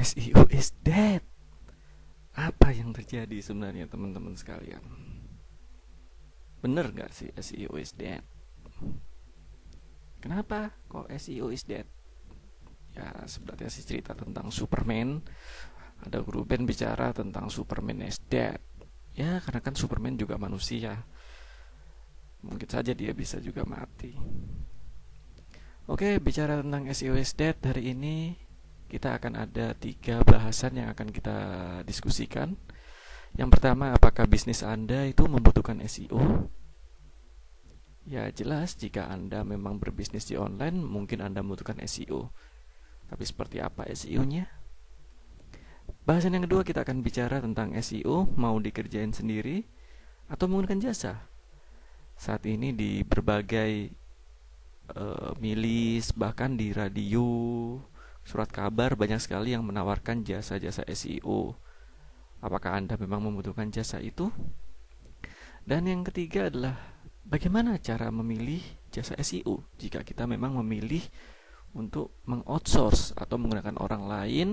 SEO is dead. Apa yang terjadi sebenarnya teman-teman sekalian? Bener gak sih SEO is dead? Kenapa kok SEO is dead? Ya sebenarnya sih cerita tentang Superman. Ada grup band bicara tentang Superman is dead. Ya karena kan Superman juga manusia, mungkin saja dia bisa juga mati. Oke, bicara tentang SEO is dead, hari ini kita akan ada 3 bahasan yang akan kita diskusikan. Yang pertama, apakah bisnis Anda itu membutuhkan SEO? Ya jelas, jika Anda memang berbisnis di online, mungkin Anda membutuhkan SEO. Tapi seperti apa SEO-nya? Bahasan yang kedua, kita akan bicara tentang SEO mau dikerjain sendiri atau menggunakan jasa. Saat ini di berbagai milis, bahkan di radio, surat kabar, banyak sekali yang menawarkan jasa-jasa SEO. Apakah Anda memang membutuhkan jasa itu? Dan yang ketiga adalah bagaimana cara memilih jasa SEO jika kita memang memilih untuk mengoutsource atau menggunakan orang lain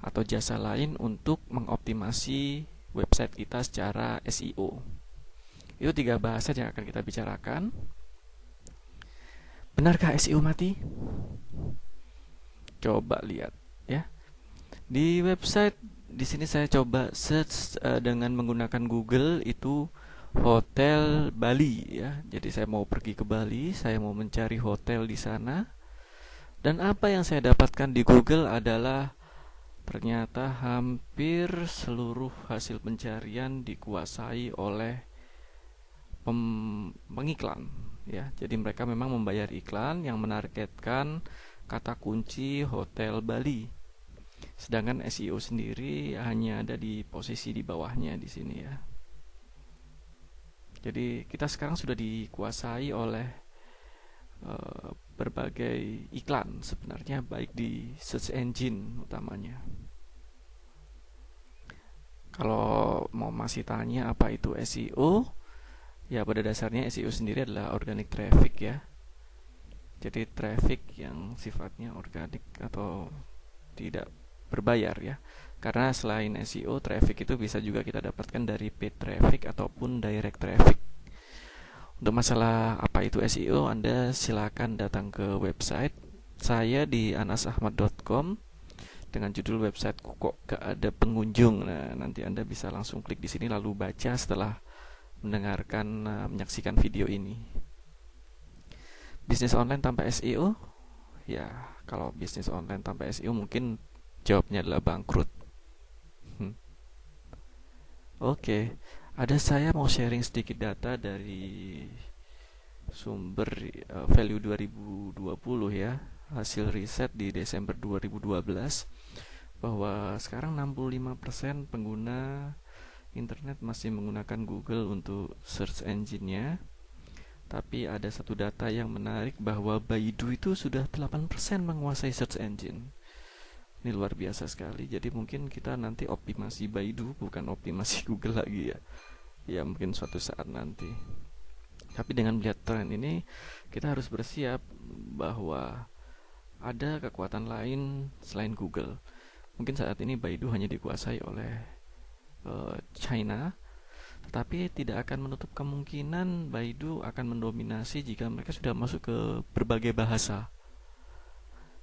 atau jasa lain untuk mengoptimasi website kita secara SEO. Itu 3 bahasan yang akan kita bicarakan. Benarkah SEO mati? Coba lihat ya. Di website di sini saya coba search dengan menggunakan Google itu hotel Bali ya. Jadi saya mau pergi ke Bali, saya mau mencari hotel di sana. Dan apa yang saya dapatkan di Google adalah ternyata hampir seluruh hasil pencarian dikuasai oleh pengiklan ya. Jadi mereka memang membayar iklan yang menargetkan kata kunci hotel Bali. Sedangkan SEO sendiri hanya ada di posisi di bawahnya di sini ya. Jadi kita sekarang sudah dikuasai oleh berbagai iklan sebenarnya, baik di search engine utamanya. Kalau mau masih tanya apa itu SEO, ya pada dasarnya SEO sendiri adalah organic traffic ya. Jadi traffic yang sifatnya organik atau tidak berbayar ya. Karena selain SEO, traffic itu bisa juga kita dapatkan dari paid traffic ataupun direct traffic. Untuk masalah apa itu SEO, Anda silakan datang ke website saya di anasahmad.com dengan judul website kok gak ada pengunjung. Nah, nanti Anda bisa langsung klik di sini lalu baca setelah mendengarkan menyaksikan video ini. Bisnis online tanpa SEO? Ya, kalau bisnis online tanpa SEO mungkin jawabnya adalah bangkrut. Oke, ada saya mau sharing sedikit data dari sumber value 2020 ya, hasil riset di Desember 2012 bahwa sekarang 65% pengguna internet masih menggunakan Google untuk search engine-nya. Tapi ada satu data yang menarik bahwa Baidu itu sudah 8% menguasai search engine. Ini luar biasa sekali. Jadi mungkin kita nanti optimasi Baidu bukan optimasi Google lagi ya. Ya mungkin suatu saat nanti. Tapi dengan melihat tren ini, kita harus bersiap bahwa ada kekuatan lain selain Google. Mungkin saat ini Baidu hanya dikuasai oleh China, tetapi tidak akan menutup kemungkinan Baidu akan mendominasi jika mereka sudah masuk ke berbagai bahasa.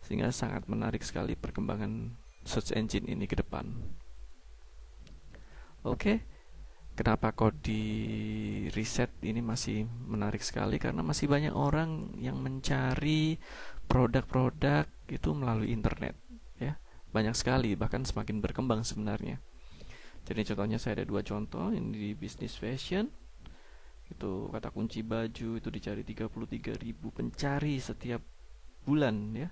Sehingga sangat menarik sekali perkembangan search engine ini ke depan. Oke, kenapa kok di riset ini masih menarik sekali? Karena masih banyak orang yang mencari produk-produk itu melalui internet ya. Banyak sekali, bahkan semakin berkembang sebenarnya. Jadi contohnya saya ada 2 contoh. Ini di bisnis fashion, itu kata kunci baju itu dicari 33.000 pencari setiap bulan ya.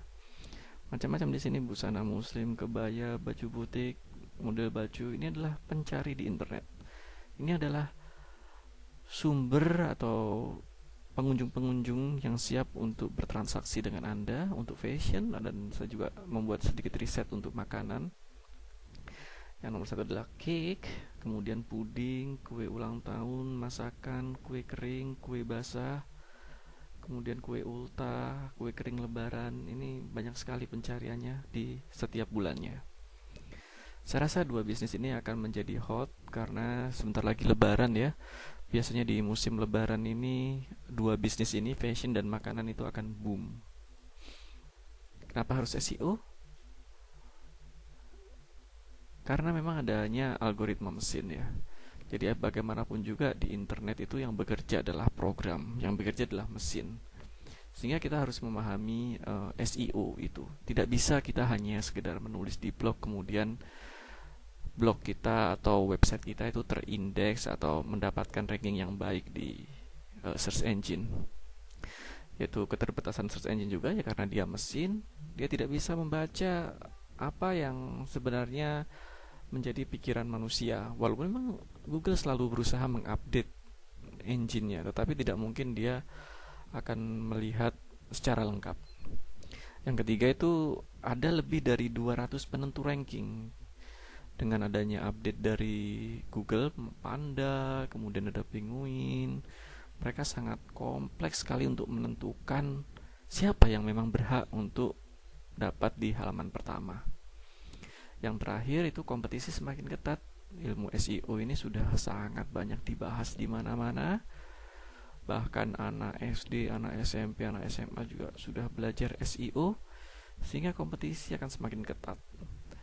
Macam-macam di sini, busana muslim, kebaya, baju butik, model baju. Ini adalah pencari di internet. Ini adalah sumber atau pengunjung-pengunjung yang siap untuk bertransaksi dengan Anda untuk fashion. Dan saya juga membuat sedikit riset untuk makanan. Yang nomor 1 adalah cake, kemudian puding, kue ulang tahun, masakan, kue kering, kue basah, kemudian kue ulta, kue kering lebaran. Ini banyak sekali pencariannya di setiap bulannya. Saya rasa dua bisnis ini akan menjadi hot karena sebentar lagi Lebaran ya. Biasanya di musim Lebaran ini dua bisnis ini, fashion dan makanan, itu akan boom. Kenapa harus SEO? Karena memang adanya algoritma mesin ya. Jadi bagaimanapun juga di internet itu yang bekerja adalah program, yang bekerja adalah mesin. Sehingga kita harus memahami SEO itu. Tidak bisa kita hanya sekedar menulis di blog kemudian blog kita atau website kita itu terindeks atau mendapatkan ranking yang baik di search engine. Yaitu keterbatasan search engine juga ya, karena dia mesin, dia tidak bisa membaca apa yang sebenarnya menjadi pikiran manusia. Walaupun memang Google selalu berusaha mengupdate engine-nya, tetapi tidak mungkin dia akan melihat secara lengkap. Yang ketiga itu ada lebih dari 200 penentu ranking. Dengan adanya update dari Google, Panda, kemudian ada Penguin, mereka sangat kompleks sekali untuk menentukan siapa yang memang berhak untuk dapat di halaman pertama. Yang terakhir itu kompetisi semakin ketat. Ilmu SEO ini sudah sangat banyak dibahas di mana-mana. Bahkan anak SD, anak SMP, anak SMA juga sudah belajar SEO, sehingga kompetisi akan semakin ketat.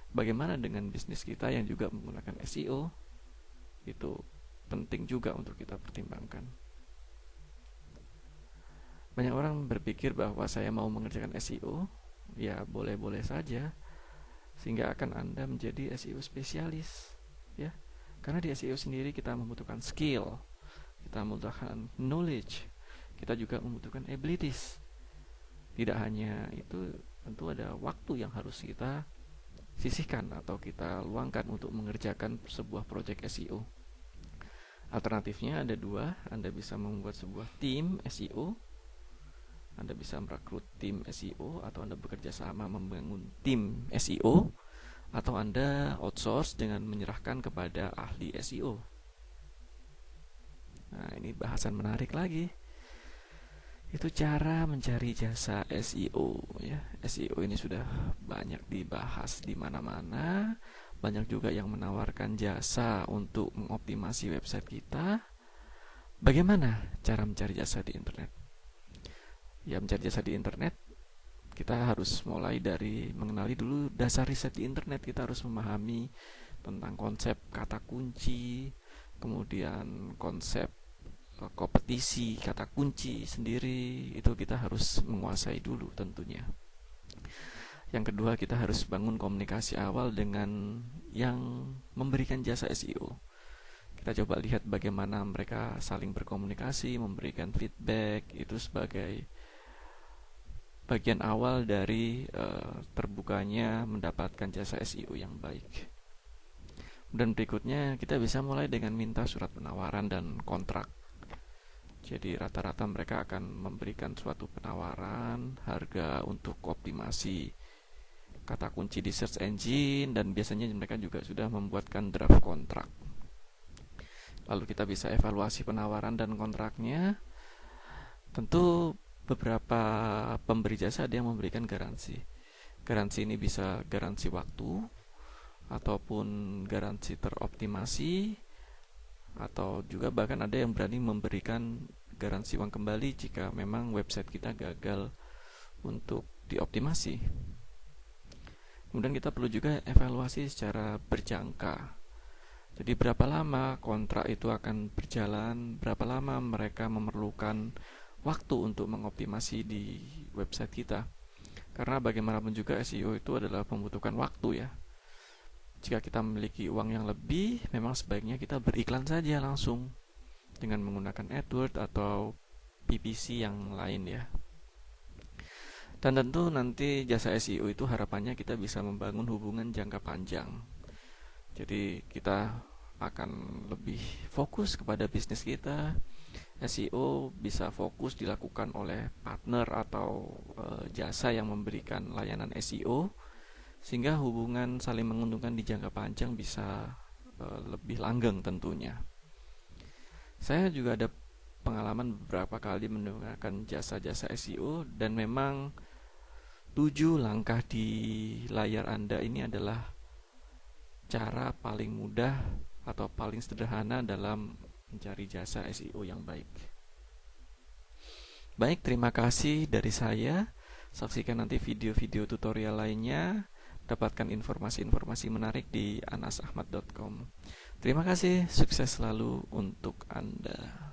Bagaimana dengan bisnis kita yang juga menggunakan SEO? Itu penting juga untuk kita pertimbangkan. Banyak orang berpikir bahwa saya mau mengerjakan SEO, ya boleh-boleh saja, sehingga akan Anda menjadi SEO spesialis, ya. Karena di SEO sendiri kita membutuhkan skill, kita membutuhkan knowledge, kita juga membutuhkan abilities. Tidak hanya itu, tentu ada waktu yang harus kita sisihkan atau kita luangkan untuk mengerjakan sebuah proyek SEO. Alternatifnya ada dua. Anda bisa membuat sebuah tim SEO, Anda bisa merekrut tim SEO, atau Anda bekerja sama membangun tim SEO, atau Anda outsource dengan menyerahkan kepada ahli SEO. Nah, ini bahasan menarik lagi. Itu cara mencari jasa SEO ya. SEO ini sudah banyak dibahas di mana-mana. Banyak juga yang menawarkan jasa untuk mengoptimasi website kita. Bagaimana cara mencari jasa di internet? Ya, mencari jasa di internet kita harus mulai dari mengenali dulu dasar riset di internet. Kita harus memahami tentang konsep kata kunci, kemudian konsep kompetisi, kata kunci sendiri, itu kita harus menguasai dulu tentunya. Yang kedua, kita harus bangun komunikasi awal dengan yang memberikan jasa SEO. Kita coba lihat bagaimana mereka saling berkomunikasi, memberikan feedback, itu sebagai bagian awal dari terbukanya mendapatkan jasa SEO yang baik. Dan berikutnya kita bisa mulai dengan minta surat penawaran dan kontrak. Jadi rata-rata mereka akan memberikan suatu penawaran harga untuk optimasi kata kunci di search engine, dan biasanya mereka juga sudah membuatkan draft kontrak. Lalu kita bisa evaluasi penawaran dan kontraknya. Tentu beberapa pemberi jasa ada yang memberikan garansi. Garansi ini bisa garansi waktu, ataupun garansi teroptimasi, atau juga bahkan ada yang berani memberikan garansi uang kembali jika memang website kita gagal untuk dioptimasi. Kemudian kita perlu juga evaluasi secara berjangka. Jadi berapa lama kontrak itu akan berjalan, berapa lama mereka memerlukan waktu untuk mengoptimasi di website kita. Karena bagaimanapun juga SEO itu adalah membutuhkan waktu ya. Jika kita memiliki uang yang lebih, memang sebaiknya kita beriklan saja langsung dengan menggunakan AdWords atau PPC yang lain ya. Dan tentu nanti jasa SEO itu harapannya kita bisa membangun hubungan jangka panjang. Jadi kita akan lebih fokus kepada bisnis kita. SEO bisa fokus dilakukan oleh partner atau jasa yang memberikan layanan SEO, sehingga hubungan saling menguntungkan di jangka panjang bisa lebih langgeng tentunya. Saya juga ada pengalaman beberapa kali menggunakan jasa-jasa SEO, dan memang 7 langkah di layar Anda ini adalah cara paling mudah atau paling sederhana dalam mencari jasa SEO yang baik. Baik, terima kasih dari saya. Saksikan nanti video-video tutorial lainnya. Dapatkan informasi-informasi menarik di anasahmad.com. Terima kasih, sukses selalu untuk Anda.